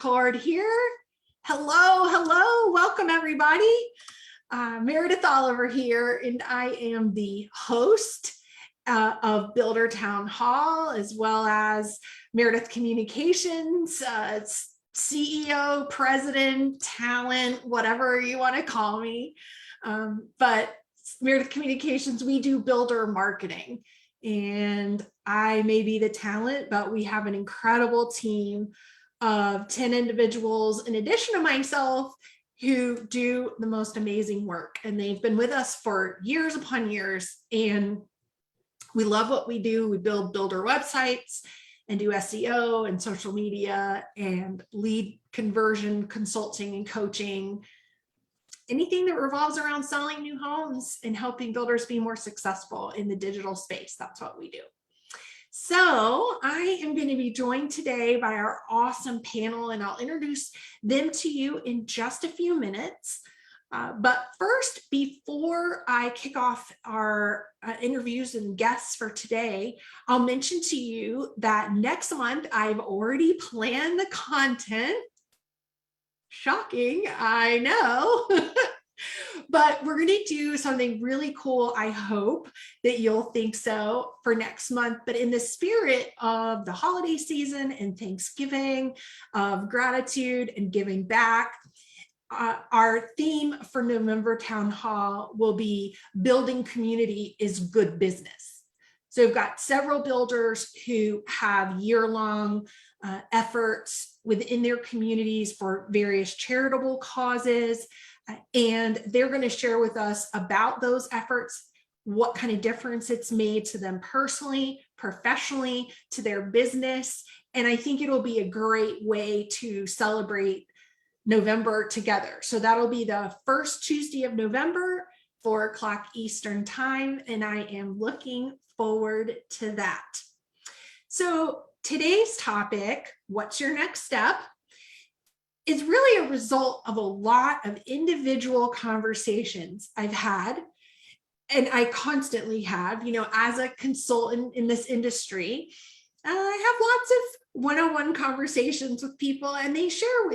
record here. Hello, welcome everybody. Meredith Oliver here, and I am the host of Builder Town Hall, as well as Meredith Communications, CEO, president, talent, whatever you want to call me. But Meredith Communications, we do builder marketing, and I may be the talent, but we have an incredible team of 10 individuals in addition to myself who do the most amazing work, and they've been with us for years upon years, and we love what we do. We build builder websites and do SEO and social media and lead conversion consulting and coaching, anything that revolves around selling new homes and helping builders be more successful in the digital space. That's what we do. So I am going to be joined today by our awesome panel, and I'll introduce them to you in just a few minutes. But first, before I kick off our interviews and guests for today, I'll mention to you that next month I've already planned the content. Shocking, I know. But we're going to do something really cool. I hope that you'll think so for next month. But in the spirit of the holiday season and Thanksgiving, of gratitude and giving back, our theme for November Town Hall will be building community is good business. So we've got several builders who have year-long efforts within their communities for various charitable causes. And they're going to share with us about those efforts, what kind of difference it's made to them personally, professionally, to their business. And I think it'll be a great way to celebrate November together. So that'll be the first Tuesday of November, 4 o'clock Eastern time. And I am looking forward to that. So today's topic, what's your next step, is really a result of a lot of individual conversations I've had, and I constantly have, as a consultant in this industry. I have lots of one-on-one conversations with people, and they share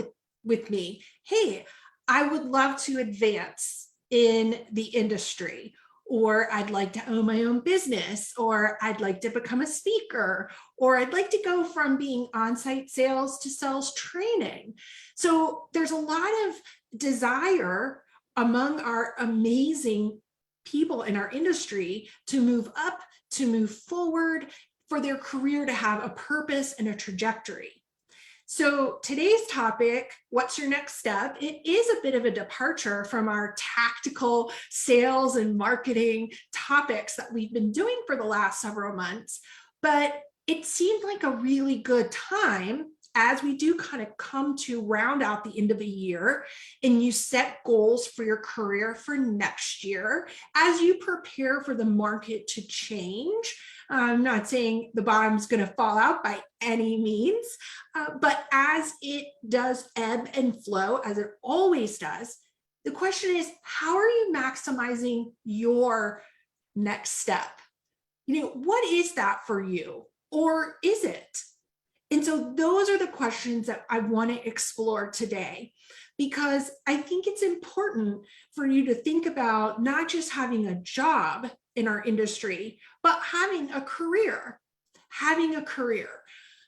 with me, hey, I would love to advance in the industry, or I'd like to own my own business, or I'd like to become a speaker, or I'd like to go from being on-site sales to sales training. So there's a lot of desire among our amazing people in our industry to move up, to move forward, for their career to have a purpose and a trajectory. So today's topic, what's your next step? It is a bit of a departure from our tactical sales and marketing topics that we've been doing for the last several months, but it seemed like a really good time as we do kind of come to round out the end of the year and you set goals for your career for next year as you prepare for the market to change. I'm not saying the bottom's going to fall out by any means, but as it does ebb and flow, as it always does, the question is, how are you maximizing your next step? What is that for you, or is it? And so those are the questions that I want to explore today, because I think it's important for you to think about not just having a job in our industry, but having a career,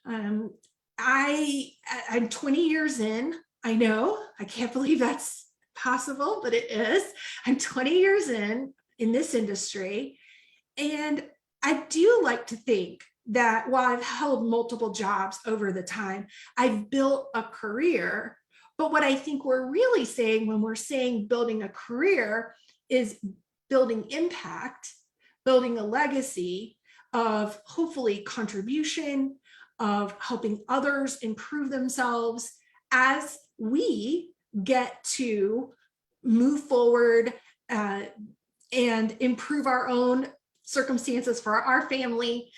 I'm 20 years in. I know, I can't believe that's possible, but it is. I'm 20 years in this industry. And I do like to think that while I've held multiple jobs over the time, I've built a career. But what I think we're really saying when we're saying building a career is building impact, building a legacy of hopefully contribution, of helping others improve themselves as we get to move forward and improve our own circumstances for our family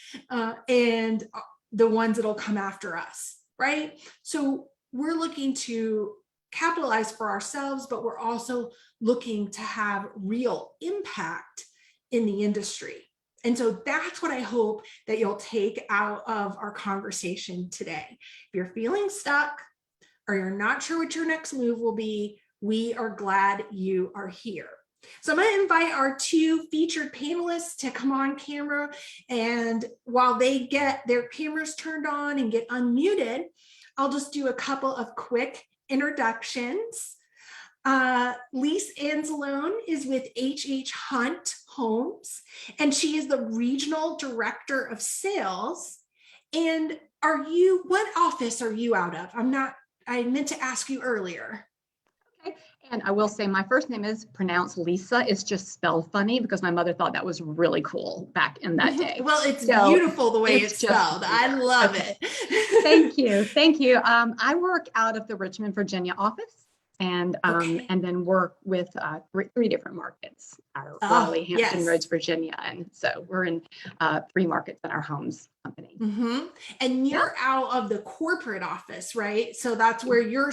and the ones that'll come after us, right? So we're looking to capitalize for ourselves, but we're also looking to have real impact in the industry. And so that's what I hope that you'll take out of our conversation today. If you're feeling stuck, or you're not sure what your next move will be, we are glad you are here. So I'm going to invite our two featured panelists to come on camera, and while they get their cameras turned on and get unmuted, I'll just do a couple of quick introductions. Lise Anzelone is with HHHunt Homes, and she is the Regional Director of Sales. And what office are you out of? I meant to ask you earlier. Okay. And I will say my first name is pronounced Lisa. It's just spelled funny because my mother thought that was really cool back in that day. Well, it's beautiful the way it's spelled. I love it. Thank you. Thank you. I work out of the Richmond, Virginia office, and then work with three different markets: Raleigh, Hampton Roads, Virginia, and so we're in 3 markets in our homes company. And you're out of the corporate office, right? So that's what you're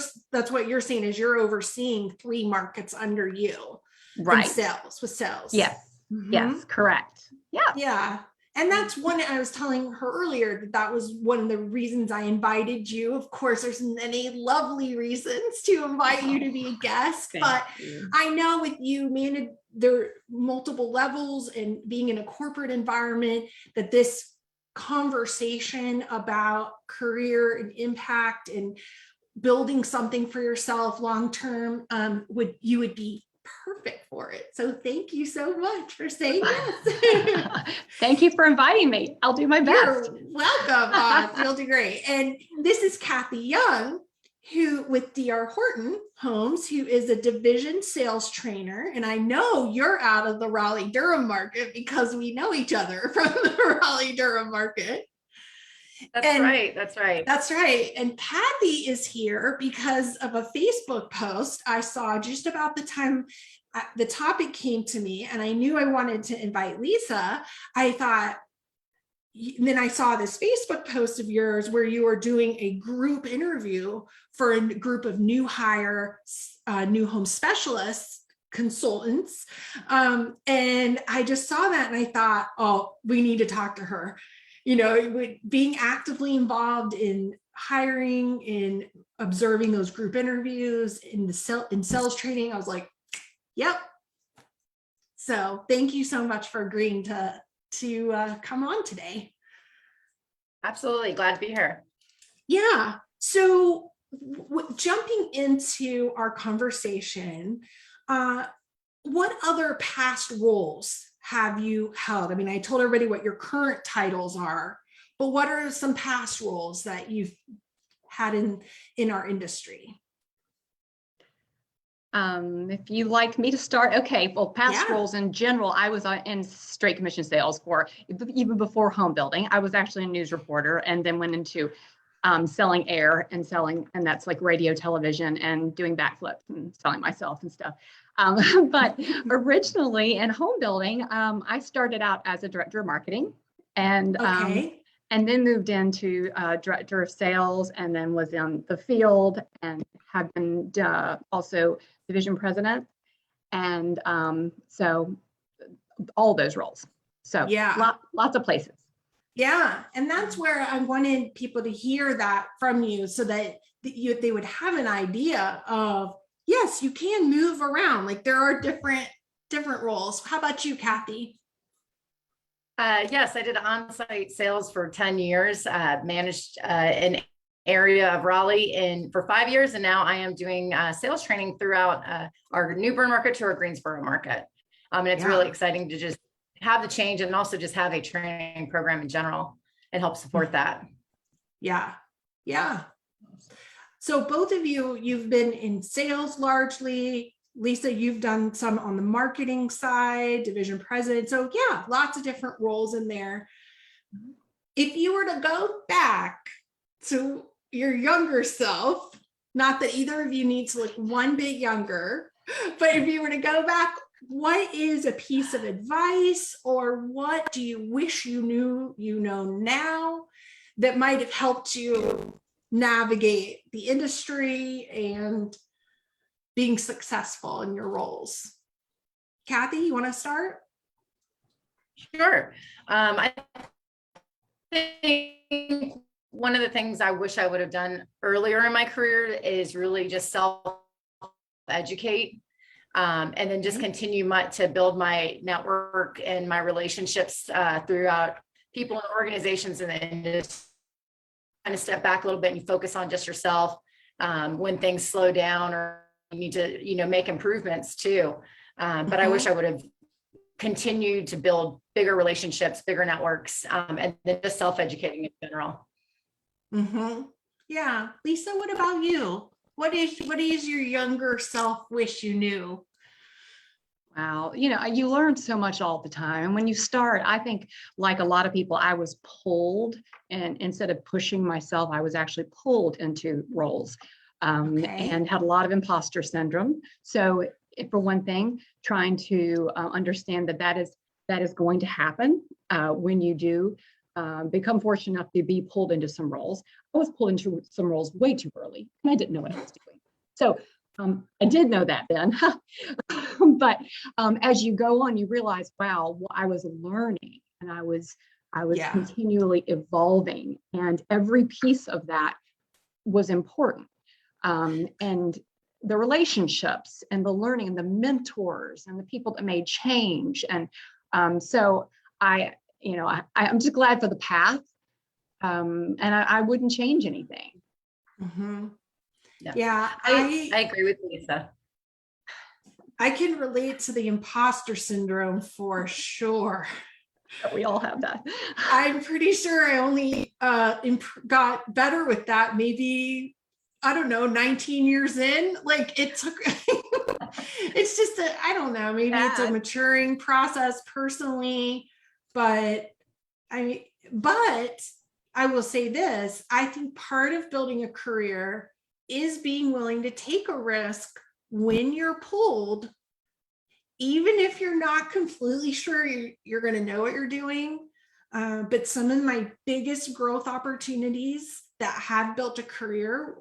saying is you're overseeing 3 markets under you, right? With sales. Yes. Yes, correct. Yeah. And that's one I was telling her earlier, that was one of the reasons I invited you. Of course, there's many lovely reasons to invite you to be a guest, but I know with you, man, there are multiple levels, and being in a corporate environment, that this conversation about career and impact and building something for yourself long-term, you would be perfect for it. So thank you so much for saying yes. Thank you for inviting me. I'll do my best. You're welcome. You'll do great. And this is Kathy Young, who with DR Horton Homes, who is a division sales trainer. And I know you're out of the Raleigh-Durham market because we know each other from the Raleigh-Durham market. That's right. And Kathy is here because of a Facebook post I saw just about the time the topic came to me, and I knew I wanted to invite Lisa. Then I saw this Facebook post of yours where you were doing a group interview for a group of new hire, new home specialists, consultants. And I just saw that and I thought, oh, we need to talk to her. Being actively involved in hiring, in observing those group interviews, in sales training, I was like, yep. So thank you so much for agreeing to come on today. Absolutely. Glad to be here. Yeah. So jumping into our conversation, what other past roles have you held? I mean, I told everybody what your current titles are, but what are some past roles that you've had in our industry? If you like me to start, okay. Well, past roles in general, I was in straight commission sales even before home building. I was actually a news reporter, and then went into selling air and that's like radio, television, and doing backflips and selling myself and stuff. But originally in home building, I started out as a director of marketing, and then moved into director of sales, and then was in the field and have been also division president. And so all those roles. So lots of places. Yeah. And that's where I wanted people to hear that from you, so that they would have an idea of, yes, you can move around. Like there are different roles. How about you, Kathy? Yes, I did on-site sales for 10 years, managed an area of Raleigh for 5 years. And now I am doing sales training throughout our New Bern market to our Greensboro market. And it's really exciting to just have the change, and also just have a training program in general and help support that. Yeah. So both of you've been in sales largely. Lisa, you've done some on the marketing side, division president. So lots of different roles in there. If you were to go back to your younger self, not that either of you need to look one bit younger, but if you were to go back, what is a piece of advice, or what do you wish you know now that might have helped you navigate the industry and being successful in your roles? Kathy, you want to start? Sure. I think one of the things I wish I would have done earlier in my career is really just self-educate, and then just continue to build my network and my relationships throughout people and organizations, and just kind of step back a little bit and you focus on just yourself when things slow down or you need to, make improvements too. But I wish I would have continued to build bigger relationships, bigger networks, and then just self-educating in general. Yeah. Lisa, what about you? What is your younger self wish you knew? Wow. You learn so much all the time. And when you start, I think like a lot of people, I was pulled, and instead of pushing myself, I was actually pulled into roles and had a lot of imposter syndrome. So for one thing, trying to understand that is going to happen when you do become fortunate enough to be pulled into some roles. I was pulled into some roles way too early, and I didn't know what I was doing. So I did know that then, but as you go on, you realize, wow, I was learning, and I was continually evolving, and every piece of that was important. And the relationships and the learning and the mentors and the people that made change. And so I'm just glad for the path. And I wouldn't change anything. Yeah, I agree with Lisa. I can relate to the imposter syndrome for sure. We all have that. I'm pretty sure I only got better with that maybe, I don't know, 19 years in. Like it took, it's just I don't know, maybe it's a maturing process personally, but I will say this, I think part of building a career is being willing to take a risk when you're pulled, even if you're not completely sure you're going to know what you're doing. But some of my biggest growth opportunities that have built a career,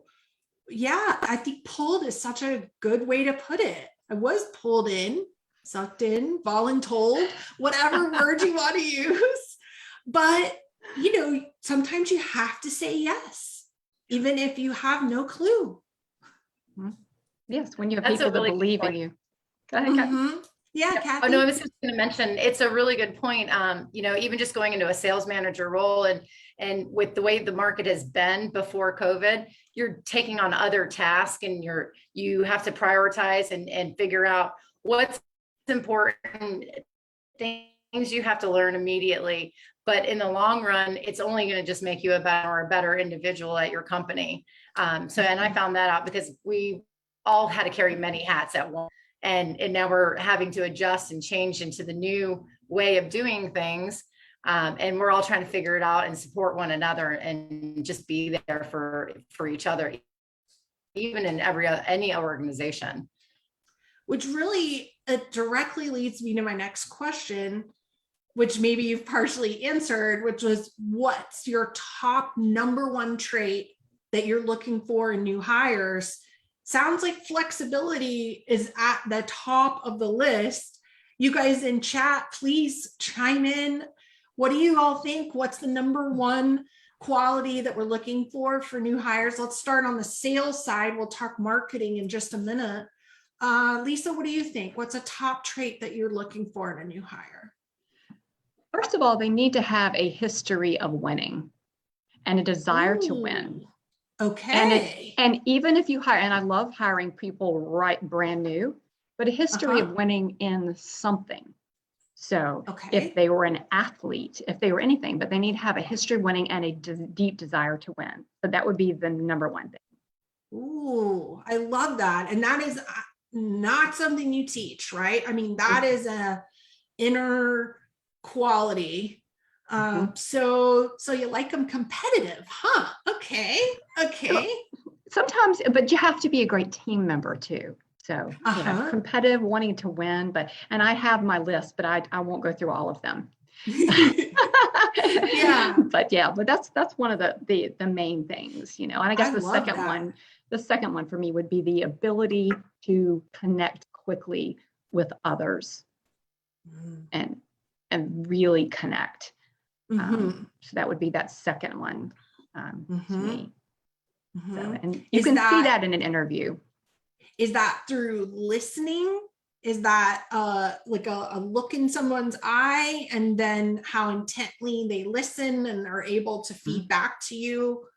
I think pulled is such a good way to put it. I was pulled in, sucked in, voluntold, whatever word you want to use. But, sometimes you have to say yes, even if you have no clue. Yes, when you have people that believe in you. Go ahead, Yeah, Kathy. Oh, no, I was just going to mention, it's a really good point. Even just going into a sales manager role and with the way the market has been before COVID, you're taking on other tasks, and you have to prioritize and figure out what's important, things you have to learn immediately. But in the long run, it's only going to just make you a better individual at your company. And I found that out because we all had to carry many hats at once. And now we're having to adjust and change into the new way of doing things. And we're all trying to figure it out and support one another and just be there for each other, even in any organization. Which really directly leads me to my next question, which maybe you've partially answered, which was, what's your top number one trait that you're looking for in new hires? Sounds like flexibility is at the top of the list. You guys in chat, please chime in. What do you all think? What's the number one quality that we're looking for new hires? Let's start on the sales side. We'll talk marketing in just a minute. Lisa, what do you think? What's a top trait that you're looking for in a new hire? First of all, they need to have a history of winning and a desire to win. Okay. And even if you hire, and I love hiring people brand new, but a history of winning in something. So if they were an athlete, if they were anything, but they need to have a history of winning and a deep desire to win. So that would be the number one thing. Ooh, I love that. And that is not something you teach, right? I mean, that is a inner quality. So you like them competitive, huh? Okay. Sometimes, but you have to be a great team member too. So competitive, wanting to win, and I have my list, but I won't go through all of them. But that's one of the main things, and I guess the second one for me would be the ability to connect quickly with others and really connect. So that would be that second one. to me. So, Mhm. and you Is can see that- that in an interview. Is that through listening? Is that like a look in someone's eye, and then how intently they listen and are able to feed back to you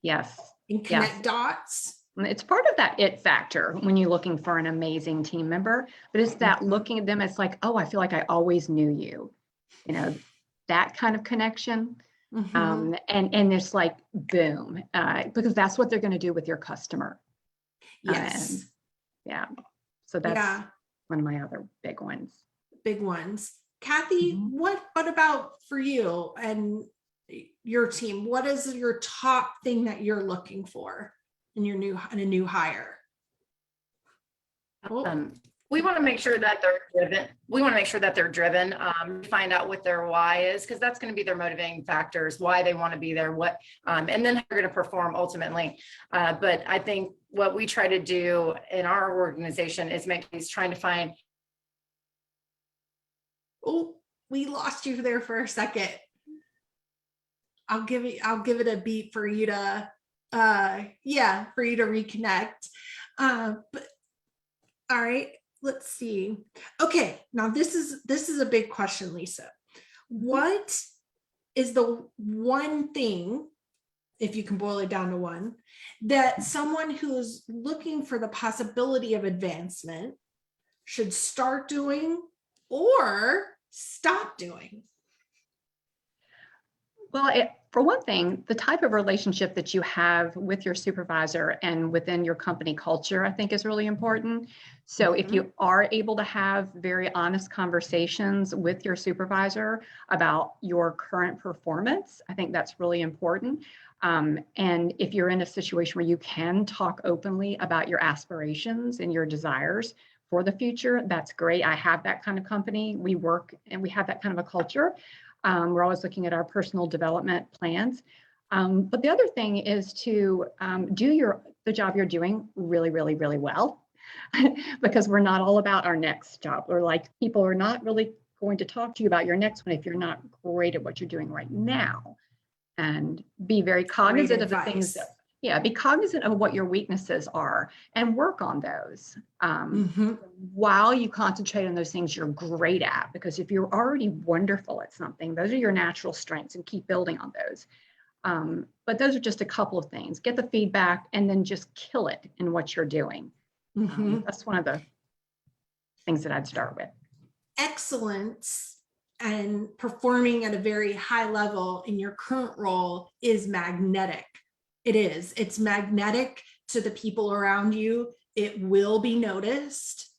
Yes. and connect dots? It's part of that it factor when you're looking for an amazing team member, but it's that looking at them, it's like, oh, I feel like I always knew you, you know, that kind of connection. Mhm. And it's like, boom, because that's what they're going to do with your customer. Yes. Yeah. So that's Yeah. one of my other big ones. Big ones. Kathy, Mhm. what about for you and your team? What is your top thing that you're looking for in a new hire? We want to make sure that they're driven. We want to make sure that they're driven. Find out what their why is, because that's going to be their motivating factors, why they want to be there, what, and then they're going to perform ultimately. But I think what we try to do in our organization is trying to find. Oh, we lost you there for a second. I'll give it a beat for you to for you to reconnect. But all right, let's see. Okay, now this is a big question, Lisa. What is the one thing, if you can boil it down to one, that someone who's looking for the possibility of advancement should start doing or stop doing? Well, for one thing, the type of relationship that you have with your supervisor and within your company culture, I think is really important. So if you are able to have very honest conversations with your supervisor about your current performance, I think that's really important. And if you're in a situation where you can talk openly about your aspirations and your desires for the future, that's great. I have that kind of company. We work and we have that kind of a culture. We're always looking at our personal development plans. But the other thing is to do the job you're doing really, really, really well, because we're not all about our next job. Or like people are not really going to talk to you about your next one if you're not great at what you're doing right now. And be very cognizant of the things that, be cognizant of what your weaknesses are and work on those while you concentrate on those things you're great at. Because if you're already wonderful at something, those are your natural strengths and keep building on those. But those are just a couple of things. Get the feedback and then just kill it in what you're doing. That's one of the things that I'd start with. Excellence and performing at a very high level in your current role is magnetic. It is. It's magnetic to the people around you. It will be noticed.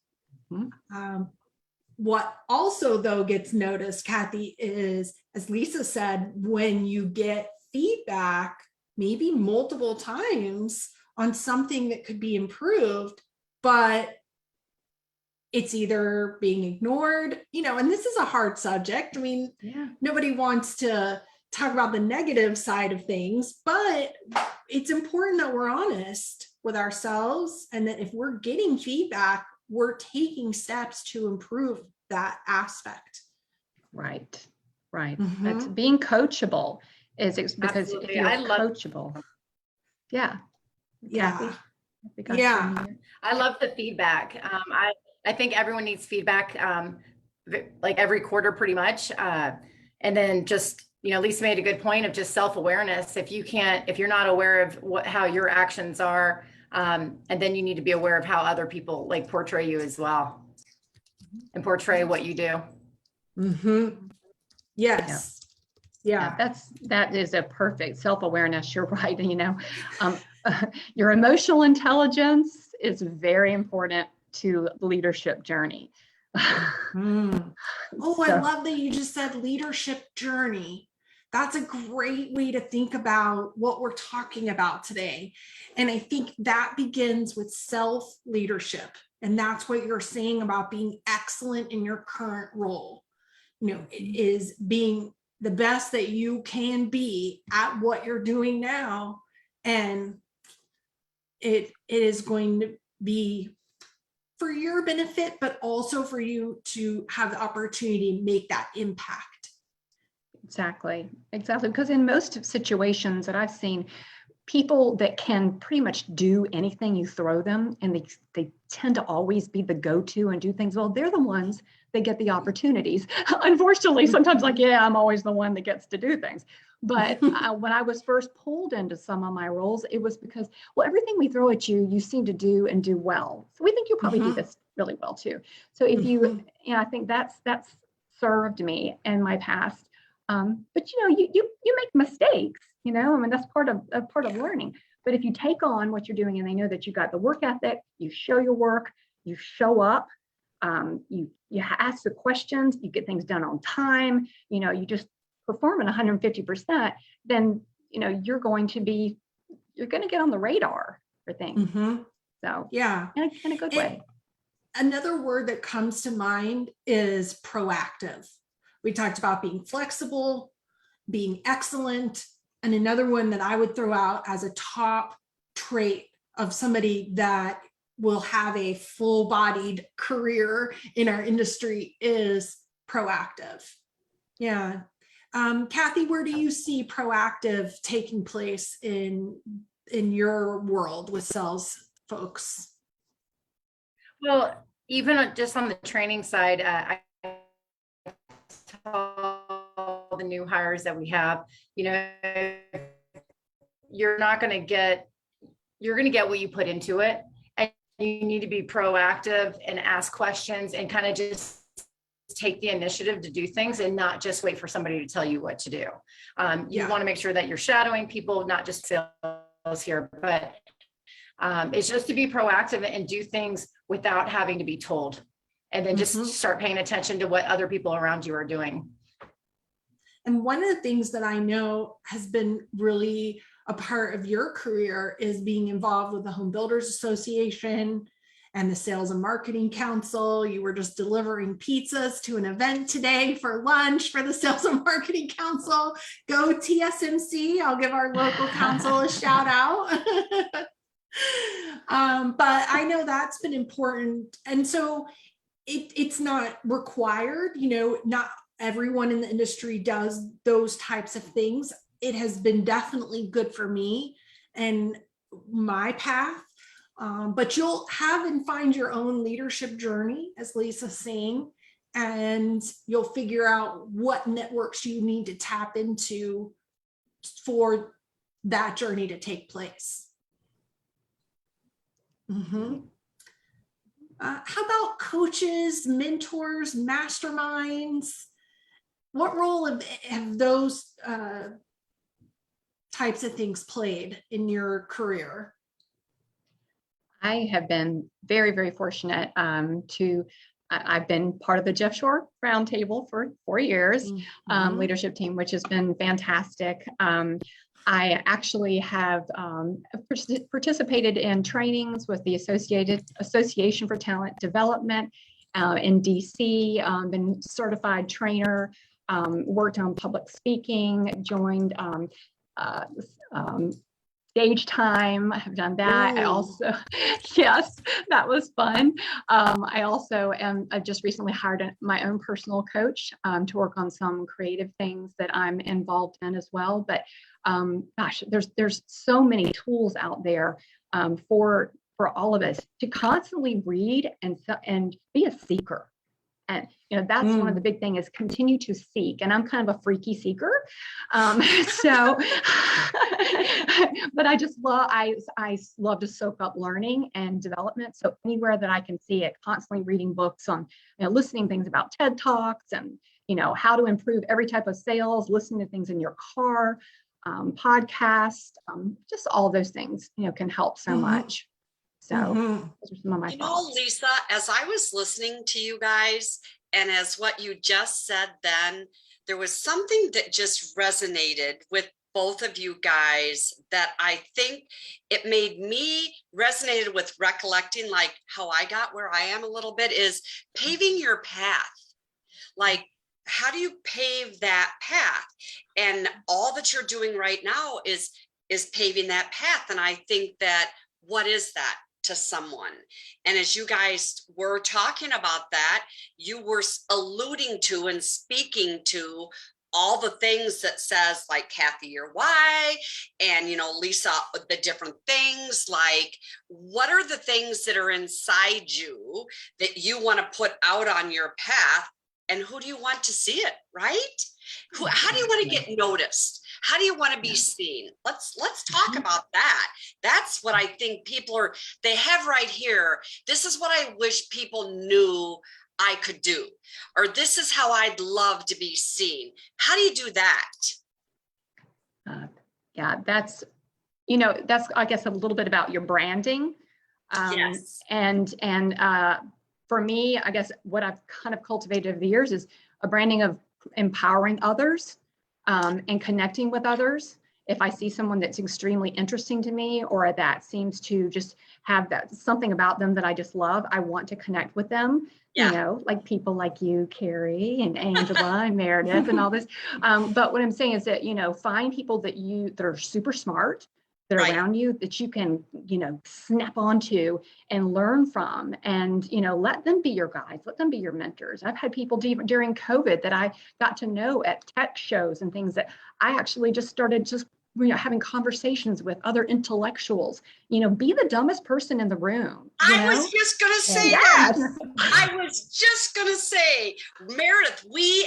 What also, though, gets noticed, Kathy, is, as Lisa said, when you get feedback, maybe multiple times on something that could be improved, but it's either being ignored, and this is a hard subject. I mean, nobody wants to talk about the negative side of things, but it's important that we're honest with ourselves, and that if we're getting feedback, we're taking steps to improve that aspect. Right. That's being coachable is because Absolutely. if you're coachable. Yeah. Kathy, I love the feedback. I think everyone needs feedback, like every quarter pretty much. And then just, Lisa made a good point of just self-awareness. If you're not aware of how your actions are, and then you need to be aware of how other people like portray you as well and portray what you do. Yes. Yeah. That is a perfect self-awareness. You're right. Your emotional intelligence is very important to the leadership journey. Oh, I love that you just said leadership journey. That's a great way to think about what we're talking about today. And I think that begins with self-leadership. And that's what you're saying about being excellent in your current role. It is being the best that you can be at what you're doing now. And it is going to be for your benefit, but also for you to have the opportunity to make that impact. Exactly. Because in most situations that I've seen, people that can pretty much do anything you throw them, and they tend to always be the go-to and do things well, they're the ones that get the opportunities. Unfortunately, sometimes like, yeah, I'm always the one that gets to do things. But when I was first pulled into some of my roles, it was because, well, everything we throw at you, you seem to do and do well. So we think you probably do this really well too. So if you, I think that's served me in my past. But you make mistakes, I mean, that's part of learning. But if you take on what you're doing and they know that you got the work ethic, you show your work, you show up, you ask the questions, you get things done on time, you just perform at 150%, then, you're going to get on the radar for things. So yeah, in a good way. Another word that comes to mind is proactive. We talked about being flexible, being excellent. And another one that I would throw out as a top trait of somebody that will have a full-bodied career in our industry is proactive. Yeah. Kathy, where do you see proactive taking place in your world with sales folks? Well, even just on the training side, I tell the new hires that we have, you're going to get what you put into it, and you need to be proactive and ask questions and kind of just take the initiative to do things and not just wait for somebody to tell you what to do. You want to make sure that you're shadowing people, not just sales here, but it's just to be proactive and do things without having to be told, and then just start paying attention to what other people around you are doing. And one of the things that I know has been really a part of your career is being involved with the Home Builders Association and the Sales and Marketing Council. You were just delivering pizzas to an event today for lunch for the Sales and Marketing Council. Go TSMC. I'll give our local council a shout out. But I know that's been important. And so it's not required, not everyone in the industry does those types of things. It has been definitely good for me and my path. But you'll have and find your own leadership journey, as Lisa's saying, and you'll figure out what networks you need to tap into for that journey to take place. How about coaches, mentors, masterminds? What role have those types of things played in your career? I have been very, very fortunate I've been part of the Jeff Shore Roundtable for 4 years, leadership team, which has been fantastic. I actually have participated in trainings with the Association for Talent Development in DC, been certified trainer, worked on public speaking, joined stage time. I've done that. Ooh. I also, yes, that was fun. I also I've just recently hired my own personal coach to work on some creative things that I'm involved in as well. But gosh, there's so many tools out there for all of us to constantly read and be a seeker. And that's one of the big things is continue to seek. And I'm kind of a freaky seeker. So, but I just I love to soak up learning and development. So anywhere that I can see it, constantly reading books on, listening things about TED Talks and, how to improve every type of sales, listening to things in your car, podcast, just all those things, can help so much. So those are some of my thoughts. Lisa, as I was listening to you guys and as what you just said then, there was something that just resonated with both of you guys that I think it made me resonated with recollecting like how I got where I am a little bit is paving your path. Like, how do you pave that path? And all that you're doing right now is paving that path. And I think that, what is that to someone? And as you guys were talking about that, you were alluding to and speaking to all the things that says like Kathy, your why, and Lisa, the different things, like what are the things that are inside you that you want to put out on your path, and who do you want to see it, right? How do you want to get noticed? How do you want to be seen? Let's talk about that. That's what I think they have right here. This is what I wish people knew I could do, or this is how I'd love to be seen. How do you do that? Yeah, that's I guess a little bit about your branding. Yes. And for me, I guess what I've kind of cultivated over the years is a branding of empowering others and connecting with others. If I see someone that's extremely interesting to me, or that seems to just have that something about them that I just love, I want to connect with them. Yeah. Like people like you, Kerry and Angela and Meredith and all this. But what I'm saying is that, find people that are super smart, that are around you, that you can, snap onto and learn from, and, let them be your guides, let them be your mentors. I've had people during COVID that I got to know at tech shows and things that I actually just started having conversations with other intellectuals. Be the dumbest person in the room. I was just going to say that. I was just going to say, Meredith, we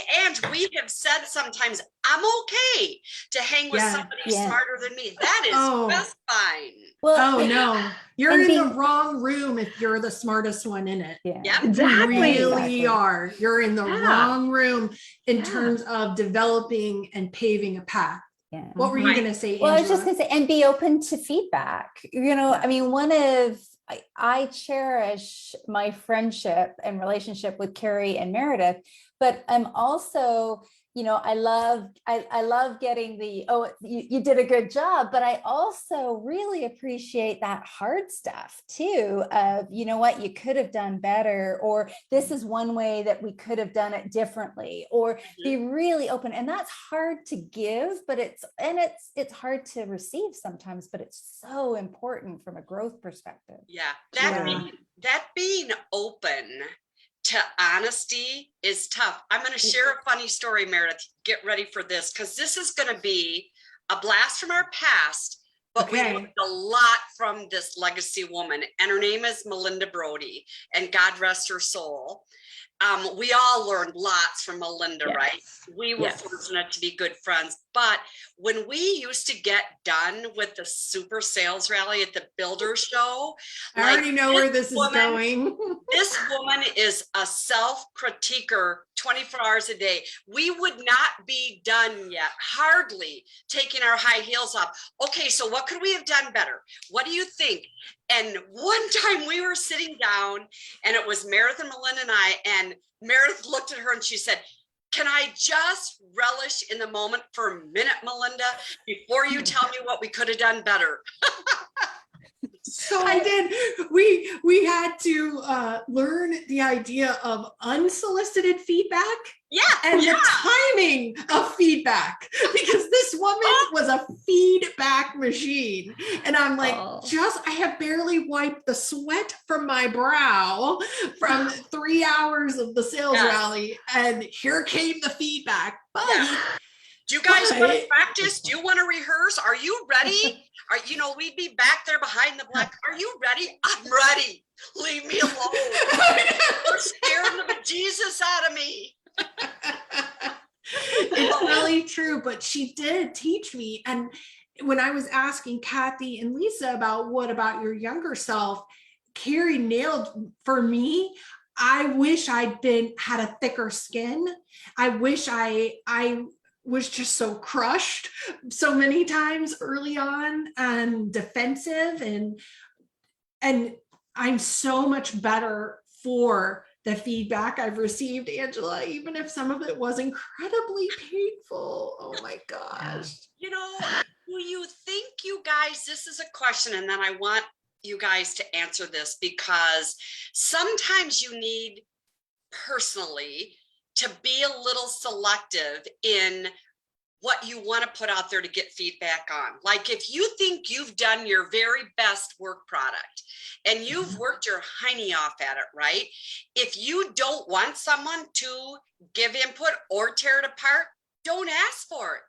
have said sometimes I'm okay to hang with somebody smarter than me. That is just fine. Well, no, you're in the wrong room if you're the smartest one in it. Yeah, exactly. You really are. You're in the wrong room in terms of developing and paving a path. Yeah. What were you going to say, Angela? Well, I was just going to say, and be open to feedback. I mean, I cherish my friendship and relationship with Kerry and Meredith, but I'm also, I love getting you did a good job, but I also really appreciate that hard stuff too of, what you could have done better, or this is one way that we could have done it differently, or be really open. And that's hard to give, but it's hard to receive sometimes, but it's so important from a growth perspective. Yeah. That being open to honesty is tough. I'm going to share a funny story, Meredith. Get ready for this, because this is going to be a blast from our past, but we learned a lot from this legacy woman, and her name is Melinda Brody, and God rest her soul. We all learned lots from Melinda, right? We were fortunate to be good friends. But when we used to get done with the super sales rally at the builder show, I already know where this is going. This woman is a self-critiquer 24 hours a day. We would not be done yet, hardly taking our high heels off. Okay, so what could we have done better? What do you think? And one time we were sitting down, and it was Meredith and Melinda and I, and Meredith looked at her and she said, "Can I just relish in the moment for a minute, Melinda, before you tell me what we could have done better?" So I did. We had to learn the idea of unsolicited feedback. Yeah. And the timing of feedback, because this woman was a feedback machine. And I'm like, I have barely wiped the sweat from my brow from 3 hours of the sales rally. And here came the feedback. But do you guys want to practice? Do you want to rehearse? Are you ready? We'd be back there behind the black. Are you ready? I'm ready. Leave me alone. You're scaring the bejesus out of me. It's really true, but she did teach me. And when I was asking Kathy and Lisa about what about your younger self, Kerry nailed for me. I wish I'd had a thicker skin. I wish I was just so crushed so many times early on and defensive, and I'm so much better for the feedback I've received, Angela, even if some of it was incredibly painful. Oh my gosh. Do you think, you guys, this is a question, and then I want you guys to answer this, because sometimes you need personally to be a little selective in what you want to put out there to get feedback on. Like if you think you've done your very best work product and you've worked your hiney off at it, right? If you don't want someone to give input or tear it apart, don't ask for it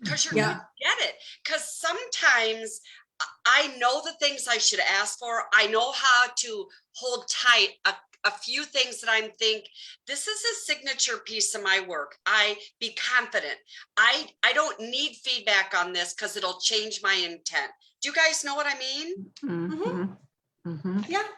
because you're Yeah. going to get it. Because sometimes I know the things I should ask for. I know how to hold tight a few things that I'm think this is a signature piece of my work. I be confident. I don't need feedback on this because it'll change my intent. Do you guys know what I mean? Mhm. Mhm. Yeah.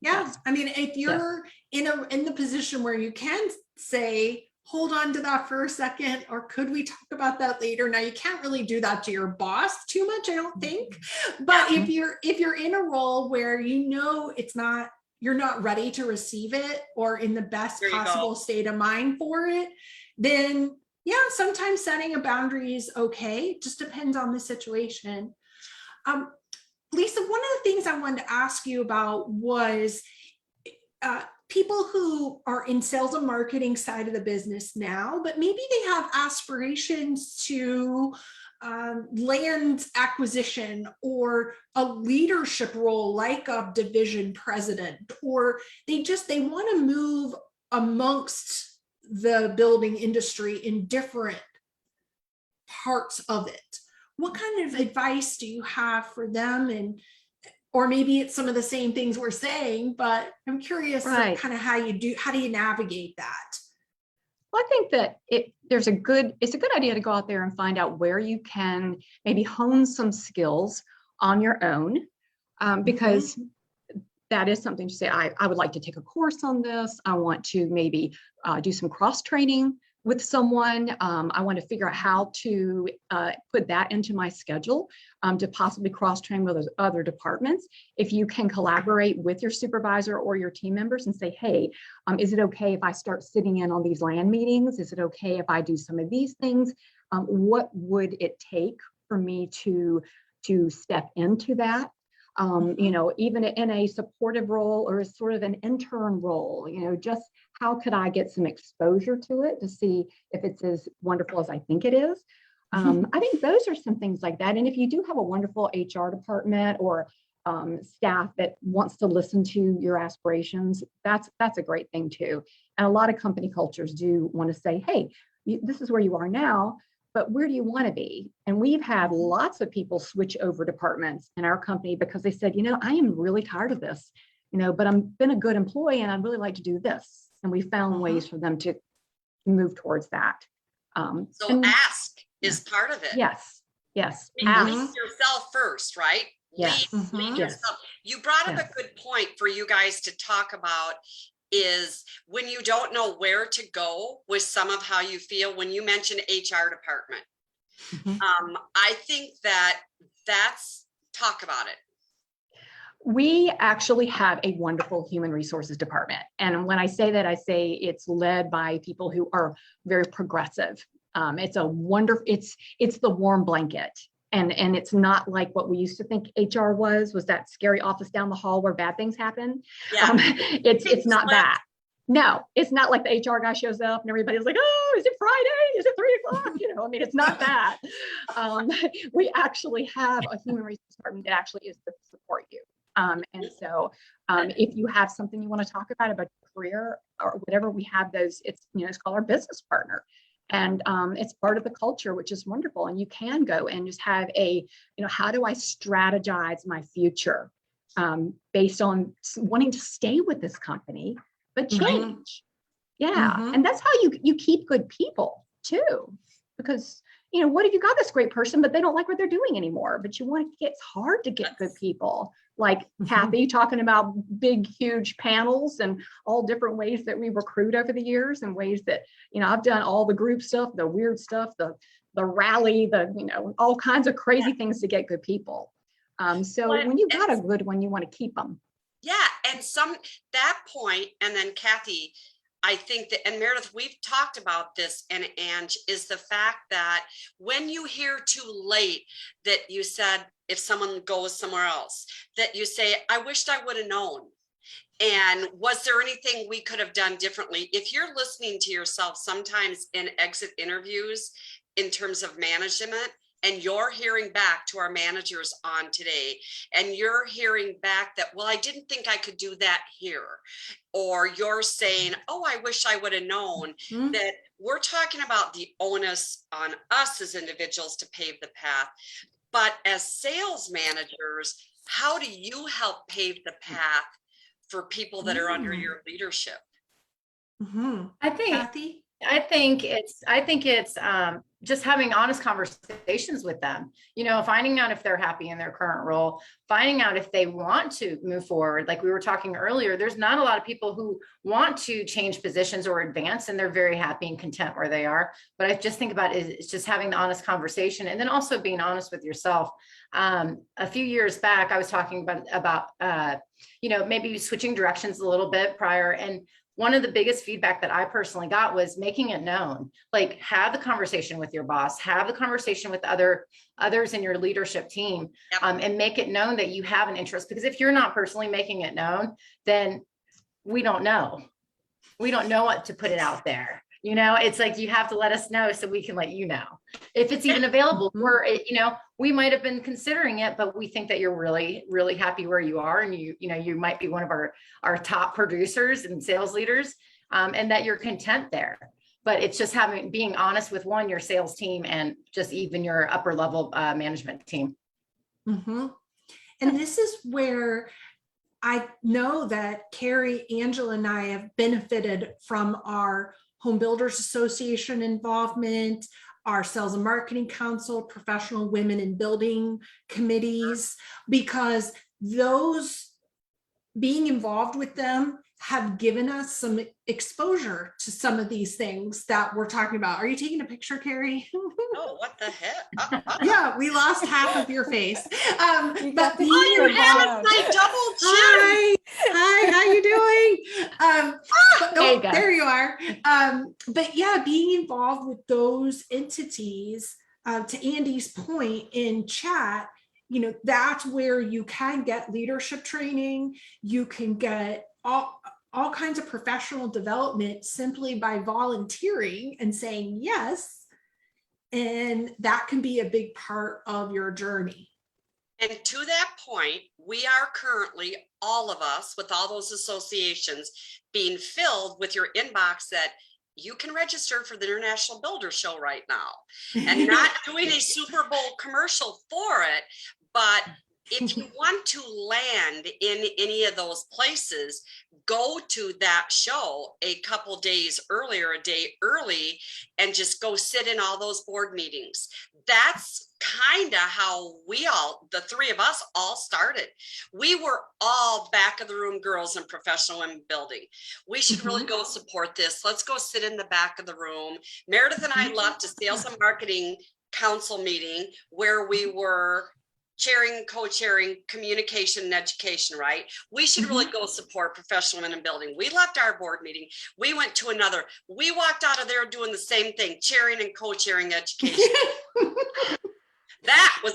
Yeah. I mean, if you're in the position where you can say, hold on to that for a second, or could we talk about that later? Now you can't really do that to your boss too much, I don't think. But if you're in a role where you're not ready to receive it or in the best possible state of mind for it, then yeah, sometimes setting a boundary is okay. It just depends on the situation. Lisa, one of the things I wanted to ask you about was people who are in sales and marketing side of the business now, but maybe they have aspirations to land acquisition or a leadership role like a division president, or they want to move amongst the building industry in different parts of it. What kind of advice do you have for them? Or maybe it's some of the same things we're saying, but I'm curious kind of how do you navigate that? Well, I think that it's a good idea to go out there and find out where you can maybe hone some skills on your own, because that is something to say, I would like to take a course on this. I want to maybe do some cross training with someone. I want to figure out how to put that into my schedule to possibly cross-train with other departments. If you can collaborate with your supervisor or your team members and say, hey, is it okay if I start sitting in on these land meetings? Is it okay if I do some of these things? What would it take for me to step into that? Even in a supportive role or sort of an intern role, just how could I get some exposure to it to see if it's as wonderful as I think it is? I think those are some things like that. And if you do have a wonderful HR department or staff that wants to listen to your aspirations, that's a great thing too. And a lot of company cultures do want to say, hey, this is where you are now, but where do you want to be? And we've had lots of people switch over departments in our company because they said, I am really tired of this, but I've been a good employee and I'd really like to do this. And we found ways for them to move towards that. So ask is part of it. Yes. Lead yourself first, right? Yes. Lead yourself. You brought up a good point for you guys to talk about is when you don't know where to go with some of how you feel. When you mentioned HR department, I think that's talk about it. We actually have a wonderful human resources department. And when I say that, I say it's led by people who are very progressive. It's the warm blanket. And it's not like what we used to think HR was that scary office down the hall where bad things happen. Yeah. It's not that. No, it's not like the HR guy shows up and everybody's like, oh, is it Friday? Is it 3 o'clock? It's not that. We actually have a human resources department that actually is to support you. And so if you have something you want to talk about your career or whatever, we have those, it's called our business partner. And it's part of the culture, which is wonderful. And you can go and just have how do I strategize my future based on wanting to stay with this company, but change. Yeah. And that's how you keep good people too, because what if you got this great person, but they don't like what they're doing anymore, but it's hard to get good people. Like Kathy talking about big, huge panels and all different ways that we recruit over the years and ways that, I've done all the group stuff, the weird stuff, the rally, all kinds of crazy things to get good people. So when you got a good one, you want to keep them. Yeah. And that point, and then Kathy, I think that, and Meredith, we've talked about this, and Ange, is the fact that when you hear too late that you said, if someone goes somewhere else, that you say, I wished I would have known. And was there anything we could have done differently? If you're listening to yourself sometimes in exit interviews in terms of management, and you're hearing back to our managers on today, and you're hearing back that, well, I didn't think I could do that here. Or you're saying, oh, I wish I would have known. That we're talking about the onus on us as individuals to pave the path. But as sales managers, how do you help pave the path for people that are under your leadership? Kathy? I think it's just having honest conversations with them, finding out if they're happy in their current role, finding out if they want to move forward. Like we were talking earlier, there's not a lot of people who want to change positions or advance, and they're very happy and content where they are. But I just think about it's just having the honest conversation, and then also being honest with yourself. A few years back, I was talking about maybe switching directions a little bit prior, and one of the biggest feedback that I personally got was making it known. Like, have the conversation with your boss, have the conversation with others in your leadership team, and make it known that you have an interest. Because if you're not personally making it known, then we don't know. We don't know what to put it out there. It's like, you have to let us know so we can let you know if it's even available. We might have been considering it, but we think that you're really, really happy where you are. And you might be one of our top producers and sales leaders, and that you're content there. But it's just being honest with your sales team, and just even your upper level management team. And this is where I know that Kerry, Angela, and I have benefited from our Home Builders Association involvement, our Sales and Marketing Council, professional women in building committees, because those, being involved with them, have given us some exposure to some of these things that we're talking about. Are you taking a picture, Kerry? Oh, what the heck? Yeah, we lost half of your face. But You have my double chin. Hi, how you doing? There you go. There you are. But yeah, being involved with those entities, to Andy's point in chat, that's where you can get leadership training. You can get all kinds of professional development simply by volunteering and saying yes. And that can be a big part of your journey. And to that point, we are currently, all of us, with all those associations, being filled with your inbox that you can register for the International Builder Show right now. And not doing a Super Bowl commercial for it, but if you want to land in any of those places, go to that show a couple days early or a day early, and just go sit in all those board meetings. That's kind of how the three of us all started. We were all back of the room girls in professional women building. We should really go support this. Let's go sit in the back of the room. Meredith and I left a Sales and Marketing Council meeting where we were chairing, co-chairing communication and education, right? We should really go support professional women in building. We left our board meeting. We went to another. We walked out of there doing the same thing, chairing and co-chairing education. That was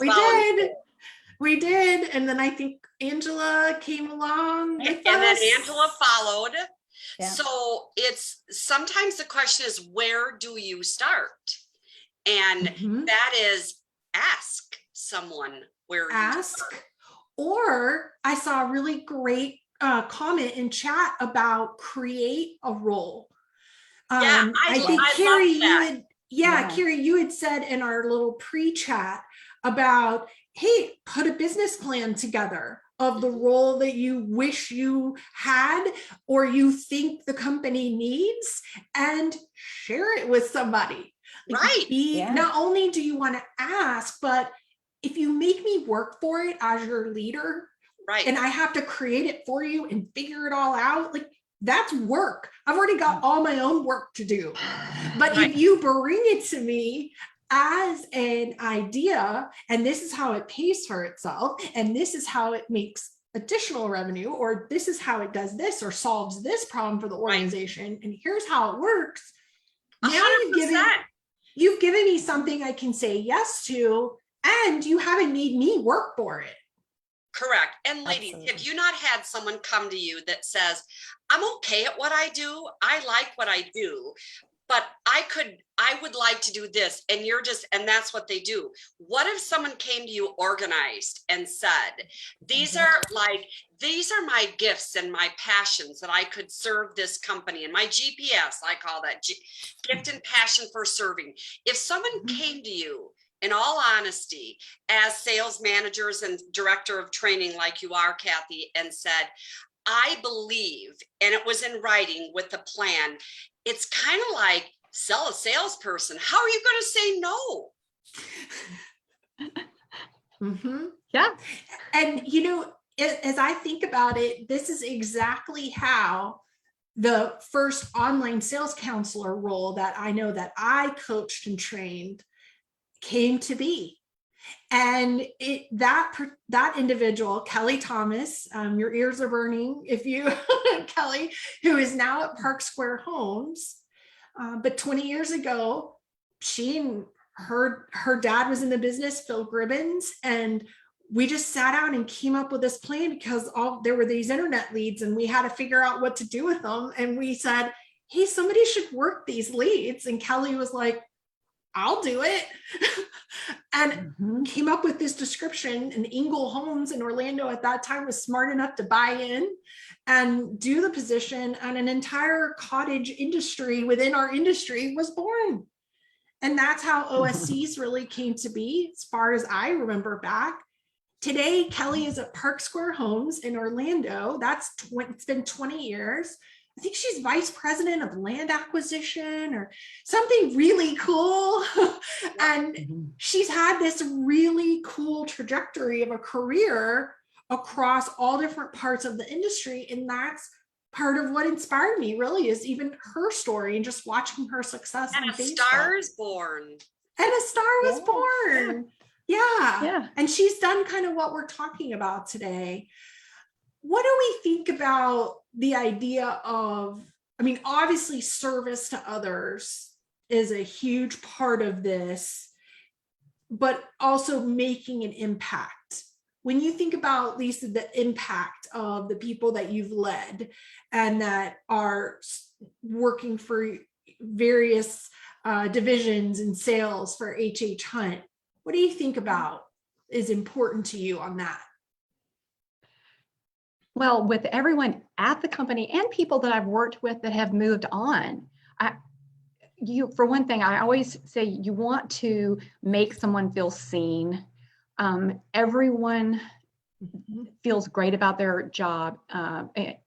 We did. And then I think Angela came along with us. And then Angela followed. Yeah. So it's sometimes the question is, where do you start? And that is, ask someone where you start. Or I saw a really great comment in chat about create a role. I think Kerry, Kerry, you had said in our little pre-chat about, hey, put a business plan together of the role that you wish you had or you think the company needs, and share it with somebody. Not only do you want to ask, but if you make me work for it as your leader, and I have to create it for you and figure it all out, like, that's work. I've already got all my own work to do. But if you bring it to me as an idea, and this is how it pays for itself, and this is how it makes additional revenue, or this is how it does this or solves this problem for the organization, and here's how it works. Now you've given me something I can say yes to, and you haven't made me work for it. Correct. And ladies, Absolutely. have you not had someone come to you that says, I'm okay at what I do. I like what I do, but I would like to do this. And and that's what they do. What if someone came to you organized and said, these are my gifts and my passions that I could serve this company, and my GPS, I call that gift and passion for serving. If someone came to you, in all honesty, as sales managers and director of training, like you are, Kathy, and said, I believe, and it was in writing with the plan, it's kind of like sell a salesperson. How are you going to say no? Yeah. And, you know, as I think about it, this is exactly how the first online sales counselor role that I know that I coached and trained came to be. And that individual, Kelly Thomas, your ears are burning if you, Kelly, who is now at Park Square Homes. But 20 years ago, she and her dad was in the business, Phil Gribbons, and we just sat down and came up with this plan because there were these internet leads and we had to figure out what to do with them. And we said, hey, somebody should work these leads. And Kelly was like, I'll do it. And came up with this description, and Ingle Homes in Orlando at that time was smart enough to buy in and do the position, and an entire cottage industry within our industry was born. And that's how OSCs really came to be, as far as I remember back. Today, Kelly is at Park Square Homes in Orlando. It's been 20 years. I think she's vice president of land acquisition or something really cool. And she's had this really cool trajectory of a career across all different parts of the industry. And that's part of what inspired me, really, is even her story and just watching her success. And on a Facebook. star is born. And a star was born. Yeah. And she's done kind of what we're talking about today. What do we think about the idea of, I mean, obviously service to others is a huge part of this, but also making an impact. When you think about, Lisa, the impact of the people that you've led and that are working for various divisions and sales for HHHunt, what do you think about is important to you on that? Well, with everyone at the company and people that I've worked with that have moved on, for one thing, I always say you want to make someone feel seen. Everyone feels great about their job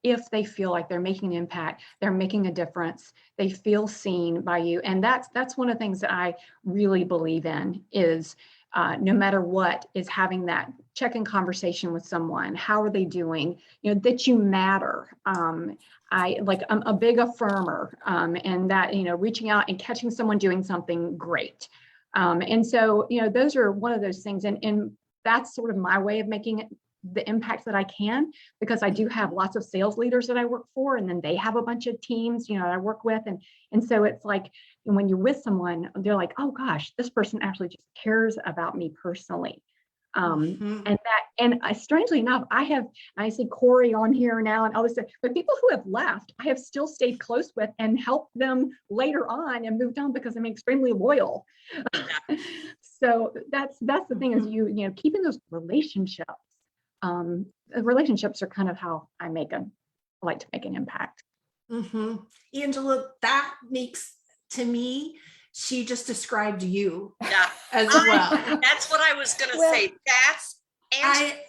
if they feel like they're making an impact, they're making a difference, they feel seen by you. And that's one of the things that I really believe in is no matter what, is having that check-in conversation with someone. How are they doing? You know, that you matter. I'm a big affirmer, and that, you know, reaching out and catching someone doing something great. And so, you know, those are one of those things. And that's sort of my way of making it the impact that I can, because I do have lots of sales leaders that I work for, and then they have a bunch of teams, you know, I work with. And so it's like, when you're with someone, they're like, oh gosh, this person actually just cares about me personally. And strangely enough, I see Corey on here now and all this stuff, but people who have left, I have still stayed close with and helped them later on and moved on because I'm extremely loyal. So that's the thing, is you know, keeping those relationships. Relationships are kind of how I like to make an impact. Angela, that makes, to me, she just described you as well. That's what I was going to say.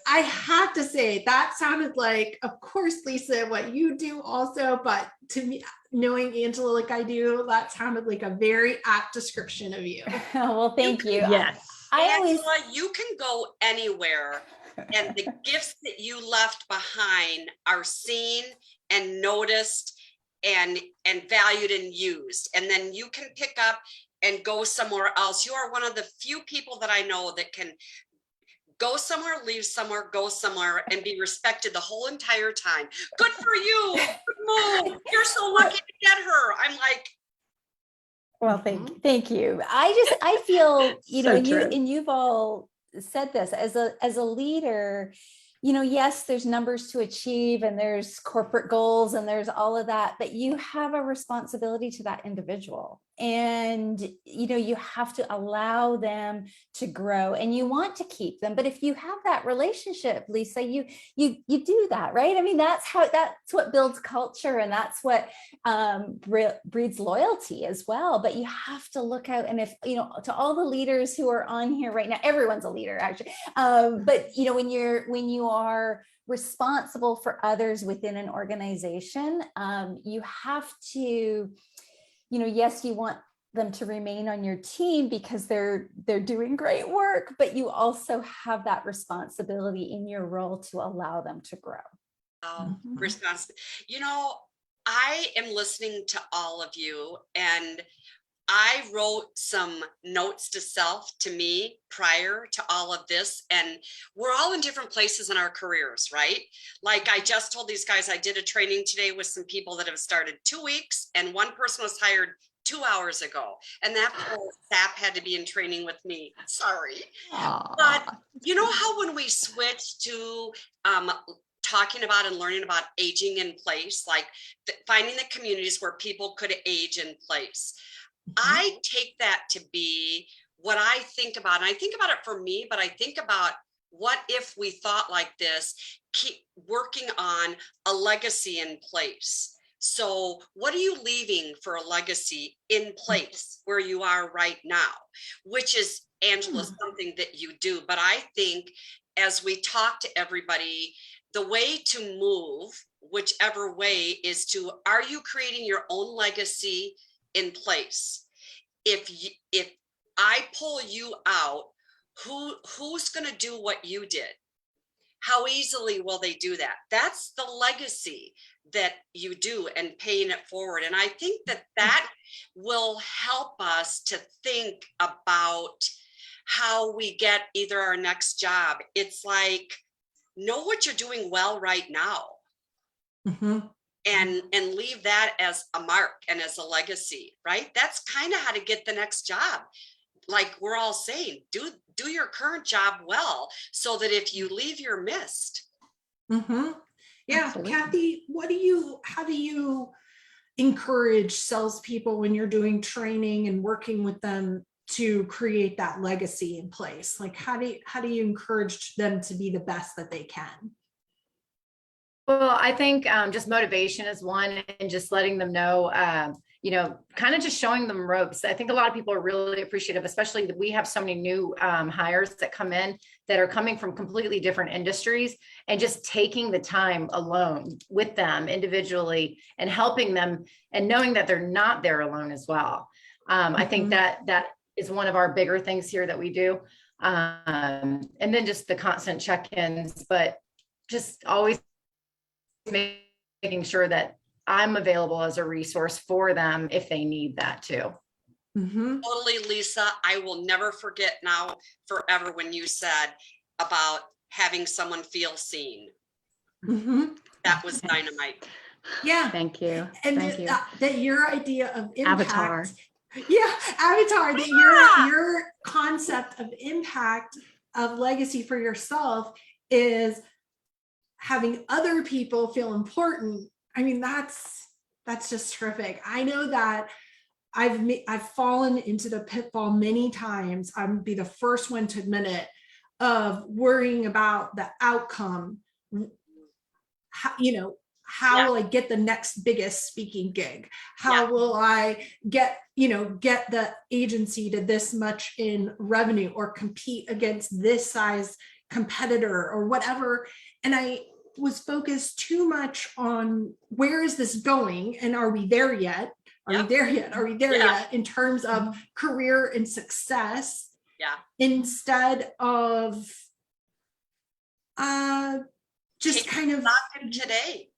I have to say, that sounded like, of course, Lisa, what you do also, but to me, knowing Angela like I do, that sounded like a very apt description of you. Well, thank you. Yes. Angela, you can go anywhere, and the gifts that you left behind are seen and noticed and valued and used. And then you can pick up and go somewhere else. You are one of the few people that I know that can go somewhere, leave somewhere, go somewhere, and be respected the whole entire time. Good for you. Good move. You're so lucky to get her. I'm like, well, thank you. I feel, you know, So true. and you've all said this, as a leader, yes, there's numbers to achieve and there's corporate goals and there's all of that, but you have a responsibility to that individual. And, you have to allow them to grow and you want to keep them. But if you have that relationship, Lisa, you do that, right? I mean, that's what builds culture and that's what breeds loyalty as well. But you have to look out, and if, to all the leaders who are on here right now, everyone's a leader actually. But, when you are responsible for others within an organization, you have to, yes, you want them to remain on your team because they're doing great work, but you also have that responsibility in your role to allow them to grow. I am listening to all of you, and I wrote some notes to self to me prior to all of this, and we're all in different places in our careers, right? Like I just told these guys, I did a training today with some people that have started 2 weeks, and one person was hired 2 hours ago, and that poor sap had to be in training with me. Sorry. But you know how when we switch to talking about and learning about aging in place, like finding the communities where people could age in place, I take that to be what I think about. And I think about it for me, but I think about what if we thought like this, keep working on a legacy in place. So what are you leaving for a legacy in place where you are right now, which is, Angela, something that you do. But I think as we talk to everybody, the way to move, whichever way, is to, are you creating your own legacy in place? If I pull you out, who's going to do what you did? How easily will they do that? That's the legacy that you do and paying it forward. And I think that will help us to think about how we get either our next job. It's like, know what you're doing well right now. And leave that as a mark and as a legacy, right? That's kind of how to get the next job. Like we're all saying, do your current job well so that if you leave, you're missed. Yeah. Absolutely. Kathy, how do you encourage salespeople when you're doing training and working with them to create that legacy in place? Like how do you encourage them to be the best that they can? Well, I think just motivation is one, and just letting them know, kind of just showing them ropes. I think a lot of people are really appreciative, especially that we have so many new hires that come in that are coming from completely different industries, and just taking the time alone with them individually and helping them and knowing that they're not there alone as well. I think that is one of our bigger things here that we do. And then just the constant check-ins, but just always making sure that I'm available as a resource for them if they need that too. Totally, Lisa. I will never forget now forever when you said about having someone feel seen. That was dynamite. Yeah. Thank you. And Thank you. That your idea of impact. Avatar. Yeah, avatar, that your concept of impact, of legacy for yourself is having other people feel important. I mean, that's just terrific. I know that I've fallen into the pitfall many times. I'd be the first one to admit it, of worrying about the outcome. How will I get the next biggest speaking gig? How will I get the agency to this much in revenue, or compete against this size competitor or whatever? And I was focused too much on where is this going and are we there yet? Are we there yet in terms of career and success? Instead of just kind of today.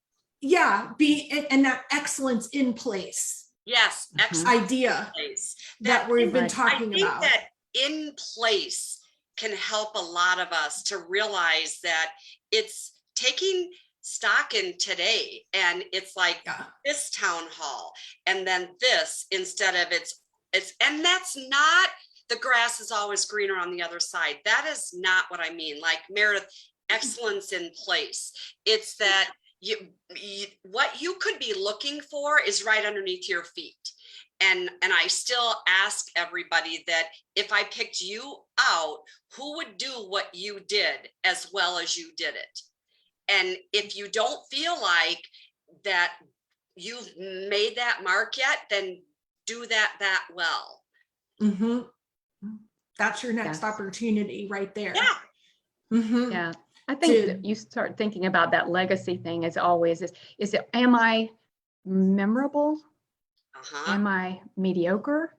And that excellence in place. Yes, excellent idea place that we've been talking about. I think that in place can help a lot of us to realize that it's taking stock in today, and it's like this town hall and then this, instead of it's and that's not, the grass is always greener on the other side. That is not what I mean. Like Meredith, excellence in place. It's that what you could be looking for is right underneath your feet. And I still ask everybody that if I picked you out, who would do what you did as well as you did it? And if you don't feel like that you've made that mark yet, then do that well. Mm-hmm. That's your next Yes. opportunity right there. Yeah. Mm-hmm. Yeah. I think that you start thinking about that legacy thing as always is it, am I memorable? Am I mediocre?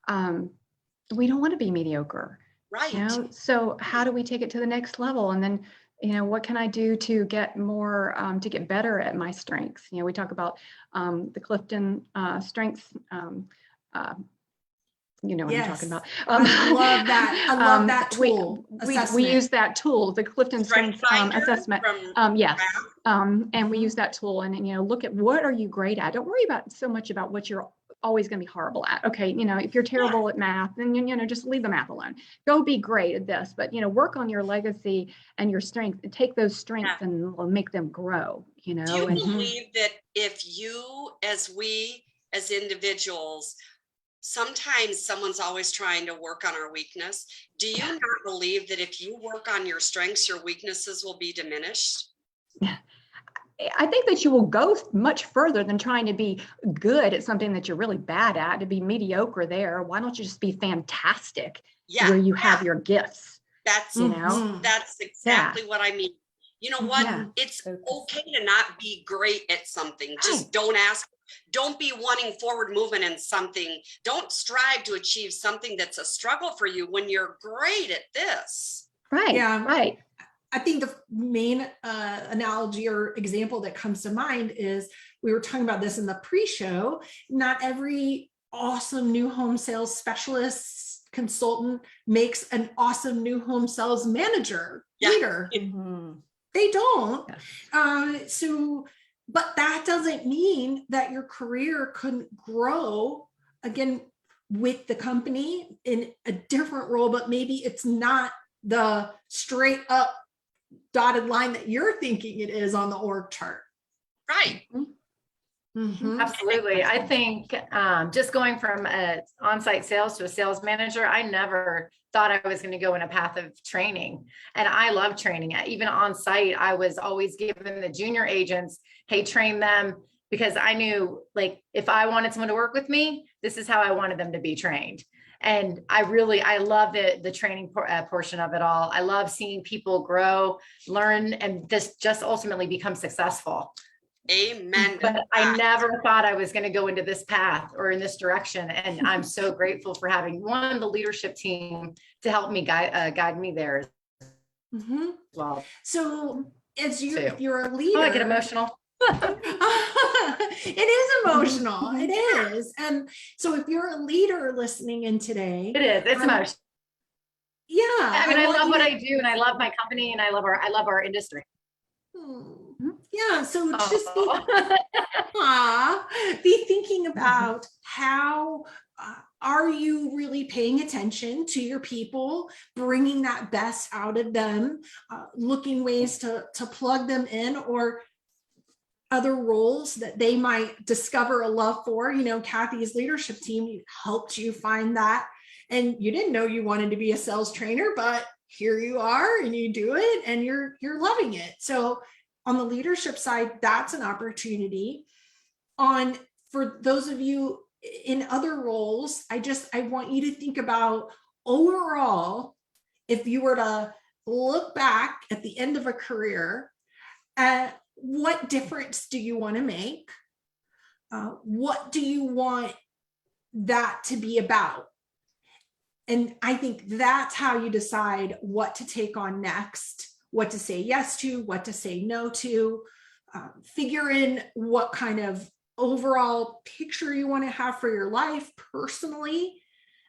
We don't want to be mediocre. Right. You know, so how do we take it to the next level? And then, you know, what can I do to get more, to get better at my strengths? You know, we talk about the Clifton strengths. You know what I'm talking about. I love that. I love that tool. We use that tool, the Clifton Strengths assessment. Yes. And we use that tool and, you know, look at what are you great at? Don't worry about so much about what you're always going to be horrible at. Okay. You know, if you're terrible at math, then, you know, just leave the math alone. Go be great at this, but, you know, work on your legacy and your strength and take those strengths and make them grow, you know. Do you and, believe that if you, as individuals, sometimes someone's always trying to work on our weakness. Do you not believe that if you work on your strengths, your weaknesses will be diminished? Yeah. I think that you will go much further than trying to be good at something that you're really bad at, to be mediocre there. Why don't you just be fantastic where you have your gifts? That's, you know, that's exactly what I mean. You know what? Yeah. It's okay to not be great at something. Just don't ask. Don't be wanting forward movement in something. Don't strive to achieve something that's a struggle for you when you're great at this. Right. Yeah. Right. I think the main analogy or example that comes to mind is we were talking about this in the pre-show. Not every awesome new home sales specialist consultant makes an awesome new home sales manager leader. They don't. But that doesn't mean that your career couldn't grow again with the company in a different role, but maybe it's not the straight up dotted line that you're thinking it is on the org chart. Right. Absolutely. I think just going from on-site sales to a sales manager, I never thought I was going to go in a path of training. And I love training. Even on site, I was always giving the junior agents, hey, train them, because I knew, like, if I wanted someone to work with me, this is how I wanted them to be trained. And I love the training portion of it all. I love seeing people grow, learn, and this just ultimately become successful. Amen. But I never thought I was going to go into this path or in this direction. And I'm so grateful for having the leadership team to help me guide me there. Well, so if you're a leader, I get emotional. It is emotional. It is. And so if you're a leader listening in today, it's emotional. Yeah. I mean, I love what I do and I love my company and I love our industry. Yeah. So just be thinking about how are you really paying attention to your people, bringing that best out of them, looking ways to plug them in, or other roles that they might discover a love for. You know, Kathy's leadership team helped you find that, and you didn't know you wanted to be a sales trainer, but here you are and you do it and you're loving it. So on the leadership side, that's an opportunity. For those of you in other roles, I want you to think about overall, if you were to look back at the end of a career, what difference do you want to make? What do you want that to be about? And I think that's how you decide what to take on next, what to say yes to, what to say no to, figure in what kind of overall picture you want to have for your life personally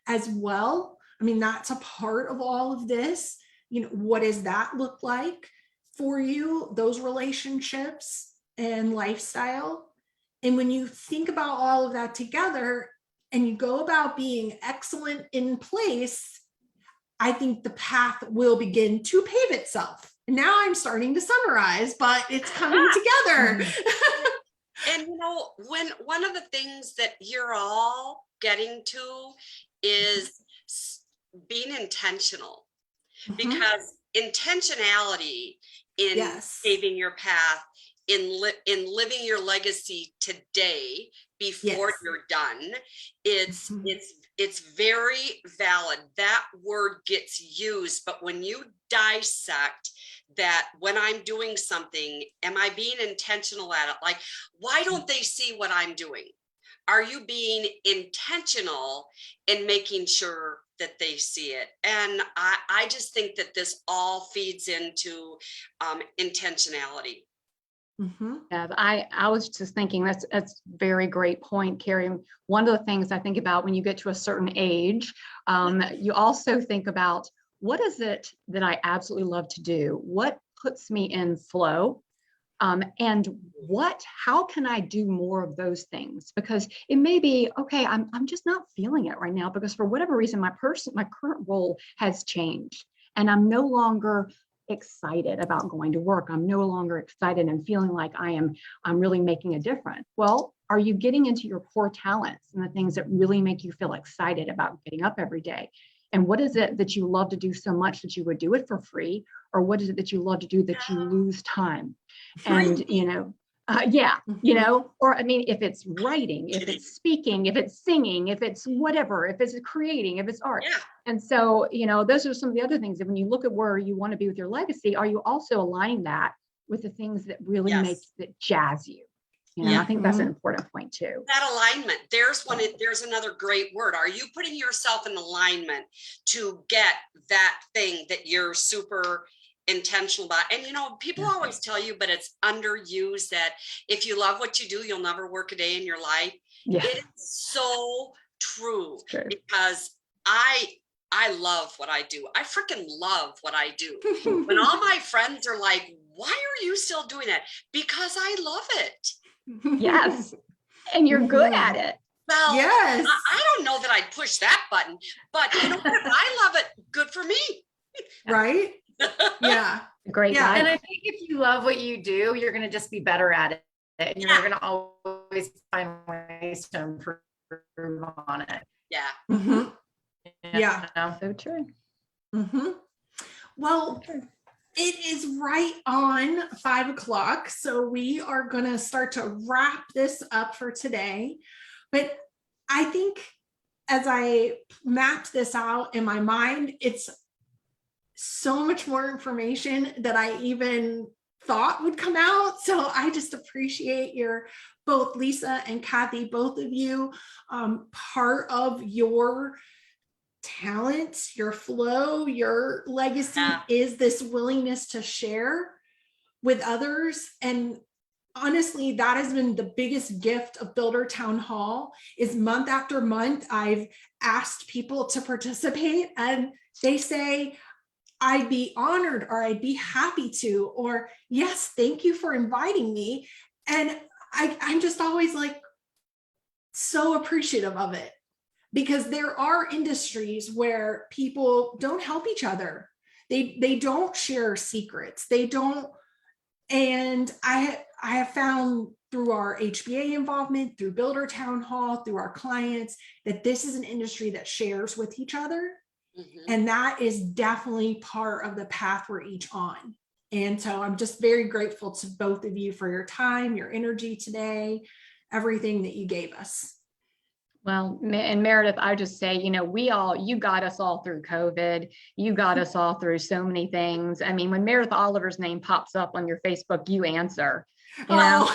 as well. I mean, that's a part of all of this. You know, what does that look like for you, those relationships and lifestyle? And when you think about all of that together and you go about being excellent in place, I think the path will begin to pave itself. And now I'm starting to summarize, but it's coming together. And when one of the things that you're all getting to is being intentional, because intentionality in paving your path, in living your legacy today before you're done, it's very valid. That word gets used, but when you dissect that, when I'm doing something, am I being intentional at it? Like, why don't they see what I'm doing? Are you being intentional in making sure that they see it? And I just think that this all feeds into intentionality. Yeah, I was just thinking that's very great point, Kerry. One of the things I think about when you get to a certain age, you also think about, what is it that I absolutely love to do? What puts me in flow? And how can I do more of those things? Because it may be, okay, I'm just not feeling it right now because for whatever reason, my current role has changed and I'm no longer excited about going to work. I'm no longer excited and feeling like I'm really making a difference. Well, are you getting into your core talents and the things that really make you feel excited about getting up every day? And what is it that you love to do so much that you would do it for free? Or what is it that you love to do that you lose time? And, or I mean, if it's writing, if it's speaking, if it's singing, if it's whatever, if it's creating, if it's art. Yeah. And so, those are some of the other things that when you look at where you want to be with your legacy, are you also aligning that with the things that really that jazz you? I think that's an important point too. That alignment, there's another great word. Are you putting yourself in alignment to get that thing that you're super intentional about? And people always tell you, but it's underused, that if you love what you do, you'll never work a day in your life. Yeah. It is so true. Because I love what I do. I freaking love what I do. When all my friends are like, why are you still doing that? Because I love it. Yes. And you're good at it. Well, yes. I don't know that I'd push that button, but if I love it, good for me. Right? Yeah. Great. Yeah. And I think if you love what you do, you're going to just be better at it. And you're going to always find ways to improve on it. Yeah. Yeah. So true. Well, it is right on 5 o'clock. So we are going to start to wrap this up for today. But I think as I mapped this out in my mind, it's so much more information that I even thought would come out. So I just appreciate both Lisa and Kathy, both of you, part of your talent, your flow, your legacy is this willingness to share with others. And honestly, that has been the biggest gift of Builder Town Hall. Is month after month, I've asked people to participate and they say, I'd be honored, or I'd be happy to, or yes, thank you for inviting me. And I'm just always like so appreciative of it. Because there are industries where people don't help each other. They don't share secrets. They don't. And I have found through our HBA involvement, through Builder Town Hall, through our clients, that this is an industry that shares with each other. And that is definitely part of the path we're each on. And so I'm just very grateful to both of you for your time, your energy today, everything that you gave us. Well, and Meredith, I just say, you got us all through COVID. You got us all through so many things. I mean, when Meredith Oliver's name pops up on your Facebook, you answer. Oh no.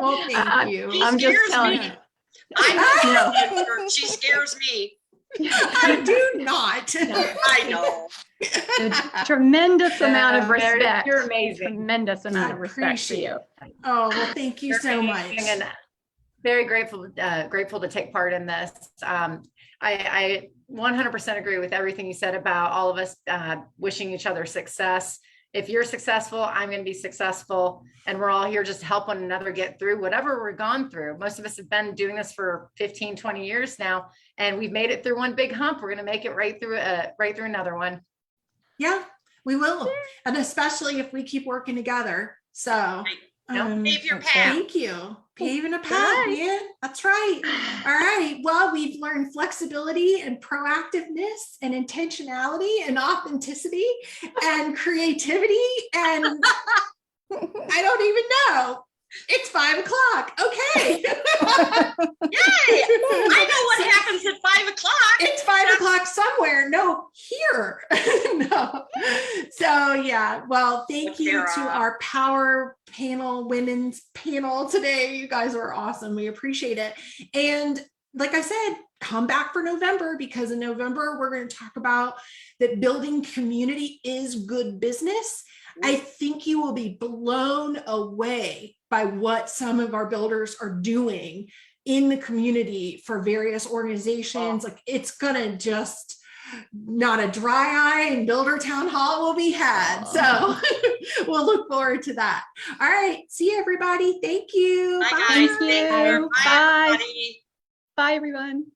Well, thank you. I'm just telling you. I know. She scares me. I do not. I know. Tremendous amount of respect. Meredith, you're amazing. Tremendous amount of respect for you. Oh, well, thank you so much. And very grateful to take part in this. I 100% agree with everything you said about all of us wishing each other success if you're successful, I'm going to be successful. And we're all here just to help one another get through whatever we're gone through. Most of us have been doing this for 15, 20 years now, and we've made it through one big hump. We're going to make it right through another one. Yeah, we will. And especially if we keep working together. So Pave your path. thank you. Paving a path, man. That's right. All right. Well, we've learned flexibility and proactiveness and intentionality and authenticity and creativity. And I don't even know. It's 5 o'clock. Okay. Yay! I know what happens at 5 o'clock. It's 5 o'clock somewhere. No, here. No. So yeah. Well, thank you to our power panel, women's panel today. You guys were awesome. We appreciate it. And like I said, come back for November, because in November, we're going to talk about that building community is good business. I think you will be blown away by what some of our builders are doing in the community for various organizations. Like, it's gonna just, not a dry eye, and Builder Town Hall will be had. So we'll look forward to that. All right. See you, everybody. Thank you. Bye, Bye. guys. Thank you. Take care. Bye. Everybody. Bye, everyone.